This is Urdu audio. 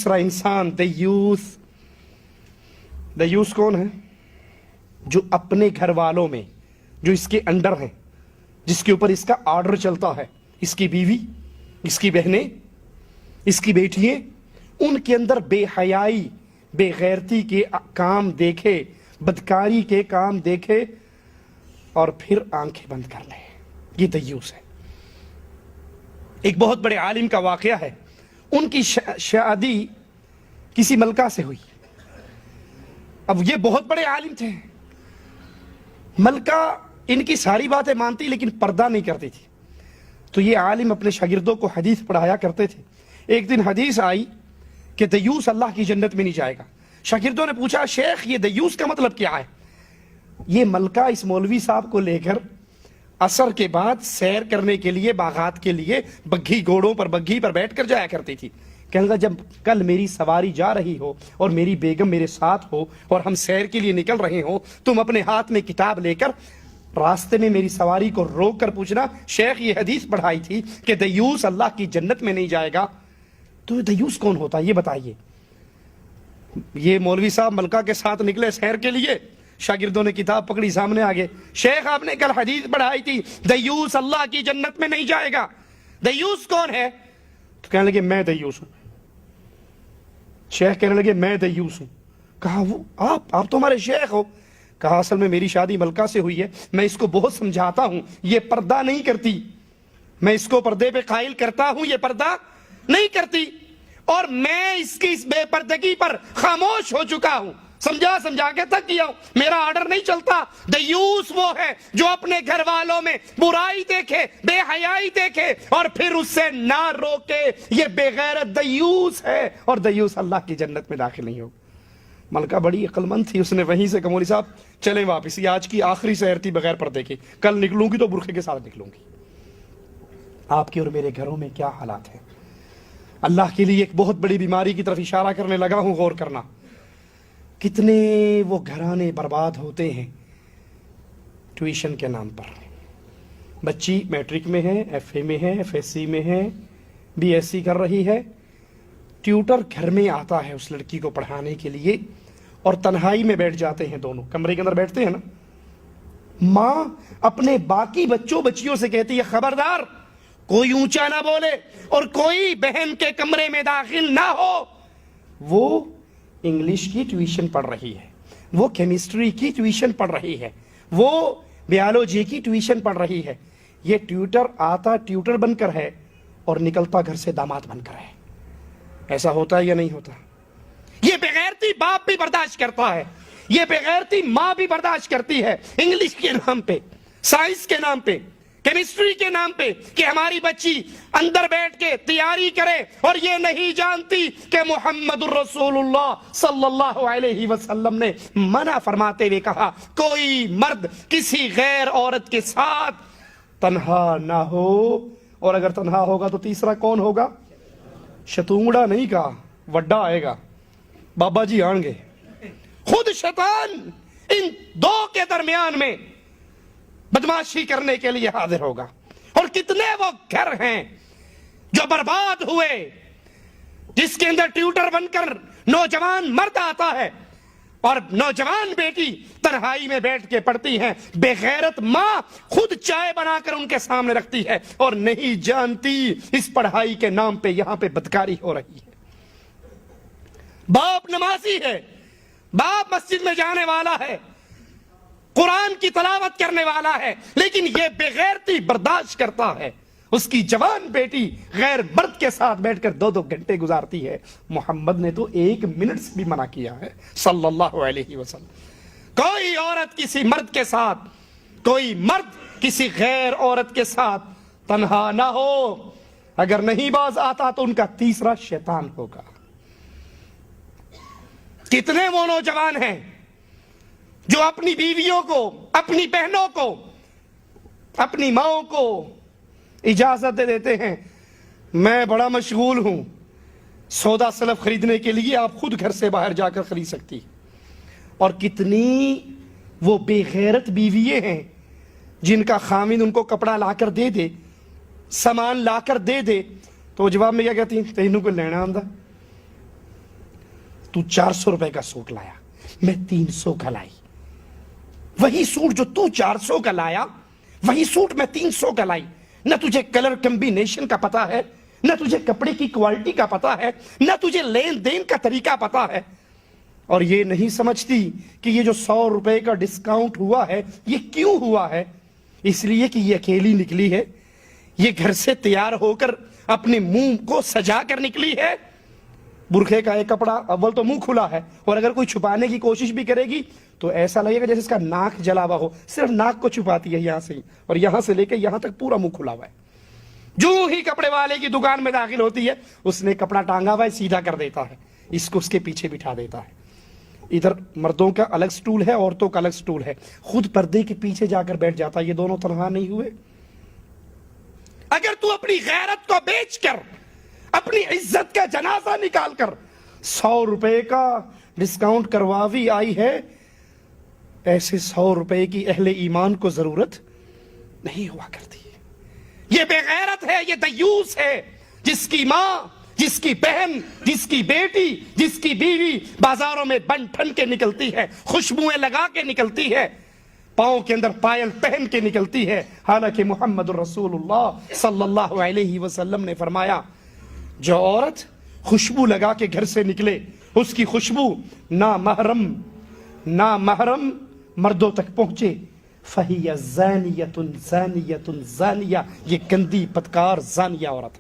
دوسرا انسان دیوس کون ہے؟ جو اپنے گھر والوں میں، جو اس کے انڈر ہیں، جس کے اوپر اس کا آرڈر چلتا ہے، اس کی بیوی، اس کی بہنیں، اس کی بیٹیاں، ان کے اندر بے حیائی، بے غیرتی کے کام دیکھے، بدکاری کے کام دیکھے اور پھر آنکھیں بند کر لے، یہ دیوس ہے۔ ایک بہت بڑے عالم کا واقعہ ہے، ان کی شادی کسی ملکہ سے ہوئی۔ اب یہ بہت بڑے عالم تھے، ملکہ ان کی ساری باتیں مانتی لیکن پردہ نہیں کرتی تھی۔ تو یہ عالم اپنے شاگردوں کو حدیث پڑھایا کرتے تھے۔ ایک دن حدیث آئی کہ دیوس اللہ کی جنت میں نہیں جائے گا۔ شاگردوں نے پوچھا، شیخ یہ دیوس کا مطلب کیا ہے؟ یہ ملکہ اس مولوی صاحب کو لے کر عصر کے بعد سیر کرنے کے لیے، باغات کے لیے بگھی گھوڑوں پر، بگھی پر بیٹھ کر جایا کرتی تھی۔ کہنے لگا، جب کل میری سواری جا رہی ہو اور میری بیگم میرے ساتھ ہو اور ہم سیر کے لیے نکل رہے ہوں، تم اپنے ہاتھ میں کتاب لے کر راستے میں میری سواری کو روک کر پوچھنا، شیخ یہ حدیث پڑھائی تھی کہ دیوس اللہ کی جنت میں نہیں جائے گا، تو دیوس کون ہوتا ہے یہ بتائیے۔ یہ مولوی صاحب ملکہ کے ساتھ نکلے سیر کے لیے، شاگردوں نے کتاب پکڑی، سامنے آگے، شیخ آپ نے کل حدیث پڑھائی تھی دیوس اللہ کی جنت میں نہیں جائے گا، دیوس کون ہے؟ تو کہنے لگے میں دیوس ہوں۔ شیخ کہنے لگے میں دیوس ہوں۔ کہا وہ آپ تو ہمارے شیخ ہو۔ کہا اصل میں میری شادی ملکہ سے ہوئی ہے، میں اس کو بہت سمجھاتا ہوں، یہ پردہ نہیں کرتی، میں اس کو پردے پہ قائل کرتا ہوں، یہ پردہ نہیں کرتی، اور میں اس کی اس بے پردگی پر خاموش ہو چکا ہوں، سمجھا کے تھک گیا ہوں، میرا آرڈر نہیں چلتا۔ دیوس وہ ہے جو اپنے گھر والوں میں برائی دیکھے، بے حیائی دیکھے اور پھر اس سے نہ روکے، یہ بے غیرت دیوس ہے، اور دیوس اللہ کی جنت میں داخل نہیں ہوگا۔ ملکہ بڑی عقل مند تھی، اس نے وہیں سے کہا، مولوی صاحب چلیں واپس، یہ آج کی آخری سیر تھی بغیر پردے کی، کل نکلوں گی تو برقعے کے ساتھ نکلوں گی۔ آپ کے اور میرے گھروں میں کیا حالات ہیں؟ اللہ کے لیے ایک بہت بڑی بیماری کی طرف اشارہ کرنے لگا ہوں، غور کرنا۔ کتنے وہ گھرانے برباد ہوتے ہیں ٹیوشن کے نام پر۔ بچی میٹرک میں ہے، ایف اے میں ہے، ایف ایس سی میں ہے، بی ایس سی کر رہی ہے، ٹیوٹر گھر میں آتا ہے اس لڑکی کو پڑھانے کے لیے، اور تنہائی میں بیٹھ جاتے ہیں، دونوں کمرے کے اندر بیٹھتے ہیں نا۔ ماں اپنے باقی بچوں بچیوں سے کہتی ہے، خبردار کوئی اونچا نہ بولے اور کوئی بہن کے کمرے میں داخل نہ ہو۔ وہ انگلش کی ٹیوشن پڑھ رہی ہے، وہ کیمسٹری کی ٹیوشن پڑھ رہی ہے، وہ بیالوجی کی ٹیوشن پڑھ رہی ہے۔ یہ ٹیوٹر آتا ٹیوٹر بن کر ہے اور نکلتا گھر سے داماد بن کر ہے۔ ایسا ہوتا ہے یا نہیں ہوتا؟ یہ بغیرتی باپ بھی برداشت کرتا ہے، یہ بغیرتی ماں بھی برداشت کرتی ہے، انگلش کے نام پہ، سائنس کے نام پہ، کیمسٹری کے نام پہ، کہ ہماری بچی اندر بیٹھ کے تیاری کرے، اور یہ نہیں جانتی کہ محمد الرسول اللہ صلی اللہ علیہ وسلم نے منع فرماتے ہوئے کہا، کوئی مرد کسی غیر عورت کے ساتھ تنہا نہ ہو، اور اگر تنہا ہوگا تو تیسرا کون ہوگا؟ شتونگڑا نہیں کہا، وڈا آئے گا، بابا جی آئیں گے۔ خود شیطان ان دو کے درمیان میں بدماشی کرنے کے لیے حاضر ہوگا۔ اور کتنے وہ گھر ہیں جو برباد ہوئے، جس کے اندر ٹیوٹر بن کر نوجوان مرد آتا ہے اور نوجوان بیٹی تنہائی میں بیٹھ کے پڑھتی ہیں، بے غیرت ماں خود چائے بنا کر ان کے سامنے رکھتی ہے اور نہیں جانتی اس پڑھائی کے نام پہ یہاں پہ بدکاری ہو رہی ہے۔ باپ نمازی ہے، باپ مسجد میں جانے والا ہے، قرآن کی تلاوت کرنے والا ہے، لیکن یہ بے غیرتی برداشت کرتا ہے، اس کی جوان بیٹی غیر مرد کے ساتھ بیٹھ کر 2-2 گھنٹے گزارتی ہے۔ محمد نے تو 1 منٹ سے بھی منع کیا ہے صلی اللہ علیہ وسلم۔ کوئی عورت کسی مرد کے ساتھ، کوئی مرد کسی غیر عورت کے ساتھ تنہا نہ ہو، اگر نہیں باز آتا تو ان کا تیسرا شیطان ہوگا۔ کتنے وہ نوجوان ہیں جو اپنی بیویوں کو، اپنی بہنوں کو، اپنی ماؤں کو اجازت دے دیتے ہیں، میں بڑا مشغول ہوں، سودا سلف خریدنے کے لیے آپ خود گھر سے باہر جا کر خرید سکتی۔ اور کتنی وہ بے غیرت بیوییں ہیں جن کا خامن ان کو کپڑا لا کر دے دے، سامان لا کر دے دے، تو جواب میں کیا کہتی ہیں؟ تینوں کو لینا آندا، تو 400 روپے کا سوٹ لایا, میں 300 کا لائی. وہی سوٹ جو تو 400 کا لایا, وہی سوٹ میں 300 کا لائی. نہ تجھے کلر کمبینیشن کا پتا ہے, نہ تجھے کپڑے کی کوالٹی کا پتا ہے, نہ تجھے لین دین کا طریقہ پتا ہے, اور یہ نہیں سمجھتی کہ یہ جو 100 روپے کا ڈسکاؤنٹ ہوا ہے یہ کیوں ہوا ہے. اس لیے کہ یہ اکیلی نکلی ہے, یہ گھر سے تیار ہو کر اپنے منہ کو سجا کر نکلی ہے. برقعے کا ایک کپڑا, اول تو منہ کھلا ہے, اور اگر کوئی چھپانے کی کوشش بھی کرے گی تو ایسا لگے گا جیسے اس کا ناک جلا ہوا ہو. صرف ناک کو چھپاتی ہے یہاں سے, اور یہاں سے لے کے یہاں تک پورا منہ کھلا ہوا ہے. جو ہی کپڑے والے کی دکان میں داخل ہوتی ہے, اس نے کپڑا ٹانگا ہوا ہے, سیدھا کر دیتا ہے, اس کو اس کے پیچھے بٹھا دیتا ہے. ادھر مردوں کا الگ سٹول ہے, عورتوں کا الگ سٹول ہے, خود پردے کے پیچھے جا کر بیٹھ جاتا ہے. یہ دونوں تنہا نہیں ہوئے. اگر تو اپنی غیرت کو بیچ کر, اپنی عزت کا جنازہ نکال کر 100 روپے کا ڈسکاؤنٹ کرواوی آئی ہے, ایسے 100 روپے کی اہل ایمان کو ضرورت نہیں ہوا کرتی. یہ بے غیرت ہے, یہ دیوس ہے, جس کی ماں, جس کی بہن, جس کی بیٹی, جس کی بیوی بازاروں میں بن ٹھن کے نکلتی ہے, خوشبوئیں لگا کے نکلتی ہے, پاؤں کے اندر پائل پہن کے نکلتی ہے. حالانکہ محمد الرسول اللہ صلی اللہ علیہ وسلم نے فرمایا, جو عورت خوشبو لگا کے گھر سے نکلے, اس کی خوشبو نامحرم مردوں تک پہنچے, فہی زانیۃ زانیۃ زانیہ, یہ گندی بدکار زانیہ عورت.